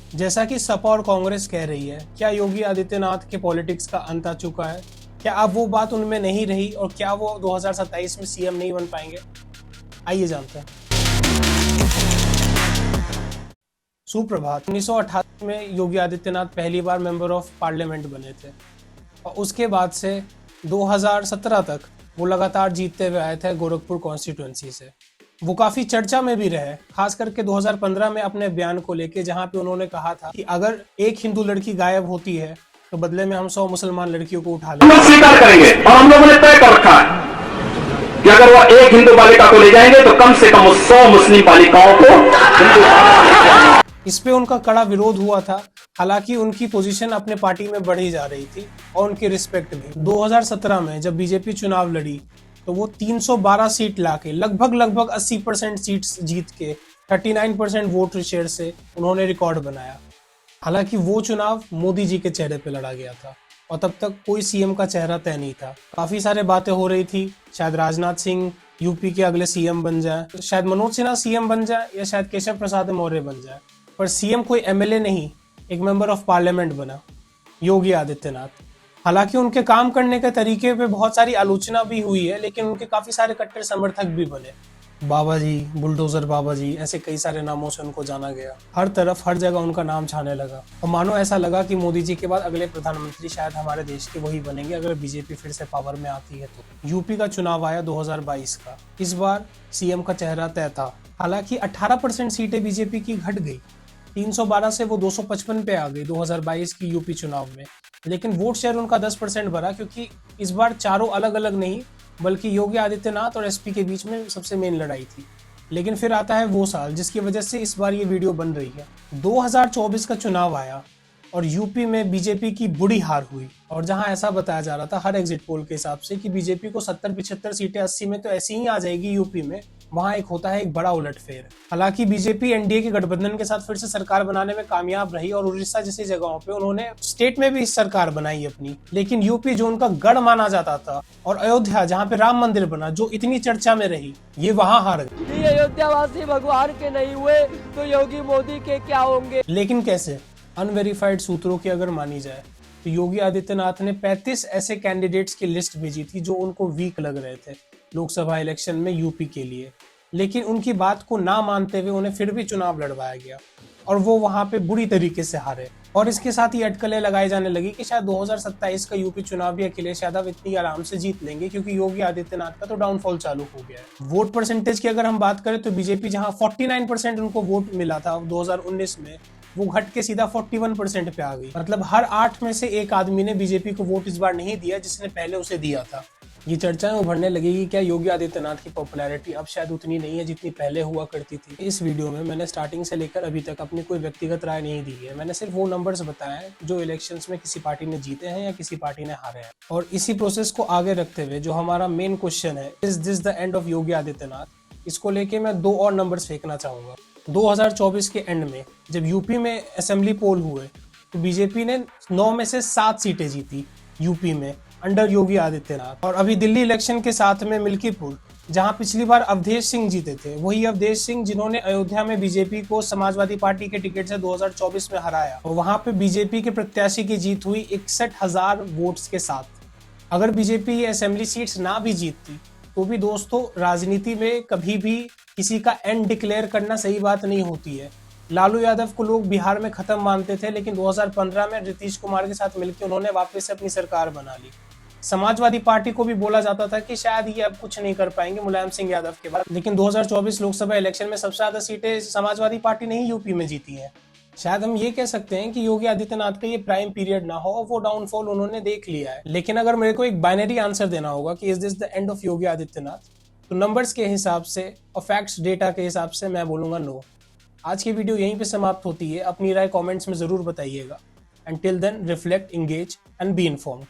जैसा कि सपा और कांग्रेस कह रही है, क्या योगी आदित्यनाथ के पॉलिटिक्स का अंत आ चुका है? क्या अब वो बात उनमें नहीं रही और क्या वो 2027 में सीएम नहीं बन पाएंगे? आइए जानते हैं। सुप्रभात। 1988 में योगी आदित्यनाथ पहली बार मेंबर ऑफ पार्लियामेंट बने थे और उसके बाद से 2017 तक वो लगातार जीतते हुए आए थे गोरखपुर कॉन्स्टिट्यूएंसी से। वो काफी चर्चा में भी रहे, खास करके 2015 में अपने बयान को लेके, जहां पे उन्होंने कहा था कि अगर एक हिंदू लड़की गायब होती है तो बदले में हम 100 मुसलमान लड़कियों को उठा लेंगे। हम स्वीकार करेंगे और हम लोगों ने तय कर रखा है कि अगर वो एक हिंदू बालिका को ले जाएंगे तो कम से कम 100 मुस्लिम बालिकाओं को हिंदू। इस पे उनका कड़ा विरोध हुआ था। हालांकि उनकी पोजीशन अपने पार्टी में बढ़ी जा रही थी और उनकी रिस्पेक्ट भी। 2017 में जब बीजेपी चुनाव लड़ी तो वो 312 सीट लाके लगभग 80% सीट्स जीत के 39% वोट शेयर से उन्होंने रिकॉर्ड बनाया। हालांकि वो चुनाव मोदी जी के चेहरे पे लड़ा गया था और तब तक कोई सीएम का चेहरा तय नहीं था। काफी सारे बातें हो रही थी, शायद राजनाथ सिंह यूपी के अगले सीएम बन जाए, शायद मनोज सिन्हा सीएम बन जाए या शायद केशव प्रसाद मौर्य बन जाए। पर सीएम कोई एमएलए नहीं, एक मेंबर ऑफ पार्लियामेंट बना योगी आदित्यनाथ। हालांकि उनके काम करने के तरीके पे बहुत सारी आलोचना भी हुई है, लेकिन उनके काफी सारे कट्टर समर्थक भी बने। बाबा जी, बुलडोजर बाबा जी, ऐसे कई सारे नामों से उनको जाना गया। हर तरफ हर जगह उनका नाम छाने लगा और मानो ऐसा लगा कि मोदी जी के बाद अगले प्रधानमंत्री शायद हमारे देश के वही बनेंगे अगर बीजेपी फिर से पावर में आती है तो। यूपी का चुनाव आया 2022 का। इस बार सीएम का चेहरा तय था। हालांकि 18% सीटें बीजेपी की घट गई, 312 से वो 255 पे आ गई 2022 की यूपी चुनाव में। लेकिन वोट शेयर उनका 10% बढ़ा, क्योंकि इस बार चारों अलग अलग नहीं बल्कि योगी आदित्यनाथ और एसपी के बीच में सबसे मेन लड़ाई थी। लेकिन फिर आता है वो साल जिसकी वजह से इस बार ये वीडियो बन रही है। 2024 का चुनाव आया और यूपी में बीजेपी की बुरी हार हुई और जहां ऐसा बताया जा रहा था हर एग्जिट पोल के हिसाब से कि बीजेपी को 70-75 सीटें 80 में तो ऐसी ही आ जाएगी यूपी में, वहां एक होता है एक बड़ा उलटफेर। हालांकि बीजेपी एनडीए के गठबंधन के साथ फिर से सरकार बनाने में कामयाब रही और उड़ीसा जैसी जगहों पे उन्होंने स्टेट में भी सरकार बनाई अपनी। लेकिन यूपी जो उनका गढ़ माना जाता था और अयोध्या जहाँ पे राम मंदिर बना, जो इतनी चर्चा में रही, ये वहां हार गई। अयोध्यावासी भगवान के नहीं हुए तो योगी मोदी के क्या होंगे? लेकिन कैसे? अनवेरिफाइड सूत्रों की अगर मानी जाए तो योगी आदित्यनाथ ने 35 ऐसे कैंडिडेट्स की लिस्ट भेजी थी जो उनको वीक लग रहे थे लोकसभा इलेक्शन में यूपी के लिए। लेकिन उनकी बात को ना मानते हुए उन्हें फिर भी चुनाव लड़वाया गया और वो वहां पे बुरी तरीके से हारे। और इसके साथ ही अटकलें लगाई जाने लगी कि शायद 2027 का यूपी चुनाव भी अखिलेश यादव इतनी आराम से जीत लेंगे, क्योंकि योगी आदित्यनाथ का तो डाउनफॉल चालू हो गया है। वोट परसेंटेज की अगर हम बात करें तो बीजेपी जहां 49% उनको वोट मिला था 2019 में, वो घट के सीधा 41% पे आ गई। मतलब हर 8 में से एक आदमी ने बीजेपी को वोट इस बार नहीं दिया जिसने पहले उसे दिया था। ये चर्चाएं उभरने लगेगी क्या योगी आदित्यनाथ की पॉपुलैरिटी अब शायद उतनी नहीं है जितनी पहले हुआ करती थी। इस वीडियो में मैंने स्टार्टिंग से लेकर अभी तक अपनी कोई व्यक्तिगत राय नहीं दी है। मैंने सिर्फ वो नंबर्स बताए हैं जो इलेक्शंस में किसी पार्टी ने जीते हैं या किसी पार्टी ने हारे हैं। और इसी प्रोसेस को आगे रखते हुए जो हमारा मेन क्वेश्चन है, is this the end of Yogi Adityanath, इसको लेके मैं 2 और नंबर्स फेंकना चाहूंगा। 2024 के एंड में जब यूपी में असेंबली पोल हुए तो बीजेपी ने 9 में से 7 सीटें जीती यूपी में अंडर योगी आदित्यनाथ। और अभी दिल्ली इलेक्शन के साथ में मिल्कीपुर, जहां पिछली बार अवधेश सिंह जीते थे, वही अवधेश सिंह जिन्होंने अयोध्या में बीजेपी को समाजवादी पार्टी के टिकट से 2024 में हराया, और वहां पे बीजेपी के प्रत्याशी की जीत हुई 61,000 वोट्स के साथ। अगर बीजेपी ये असेंबली सीट्स ना भी जीतती तो भी दोस्तों, राजनीति में कभी भी किसी का एंड डिक्लेयर करना सही बात नहीं होती है। लालू यादव को लोग बिहार में खत्म मानते थे, लेकिन 2015 में नीतीश कुमार के साथ मिलकर उन्होंने वापस से अपनी सरकार बना ली। समाजवादी पार्टी को भी बोला जाता था कि शायद ये अब कुछ नहीं कर पाएंगे मुलायम सिंह यादव के बाद, लेकिन 2024 लोकसभा इलेक्शन में सबसे ज्यादा सीटें समाजवादी पार्टी ने ही यूपी में जीती हैं। शायद हम ये कह सकते हैं कि योगी आदित्यनाथ का ये प्राइम पीरियड ना हो, वो डाउनफॉल उन्होंने देख लिया है। लेकिन अगर मेरे को एक बाइनरी आंसर देना होगा कि is this the end of Yogi Adityanath, तो नंबर्स के हिसाब से और फैक्ट्स डेटा के हिसाब से मैं बोलूंगा नो। आज की वीडियो यहीं पे समाप्त होती है। अपनी राय कमेंट्स में जरूर बताइएगा। Until then, reflect, engage and be informed.